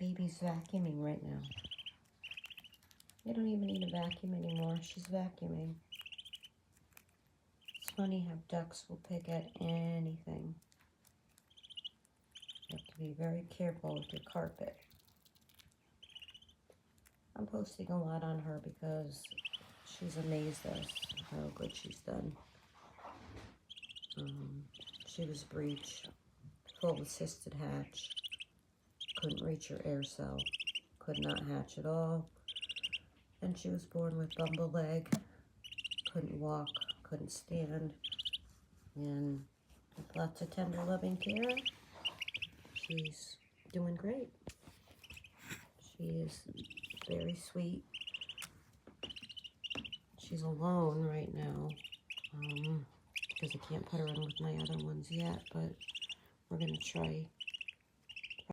Baby's vacuuming right now. You don't even need a vacuum anymore. She's vacuuming. It's funny how ducks will pick at anything. You have to be very careful with your carpet. I'm posting a lot on her because she's amazed us how good she's done. She was breech, full assisted hatch, couldn't reach her air cell, could not hatch at all, and she was born with bumble leg, couldn't walk, couldn't stand, and with lots of tender loving care, she's doing great. She is very sweet. She's alone right now, because I can't put her in with my other ones yet, but we're going to try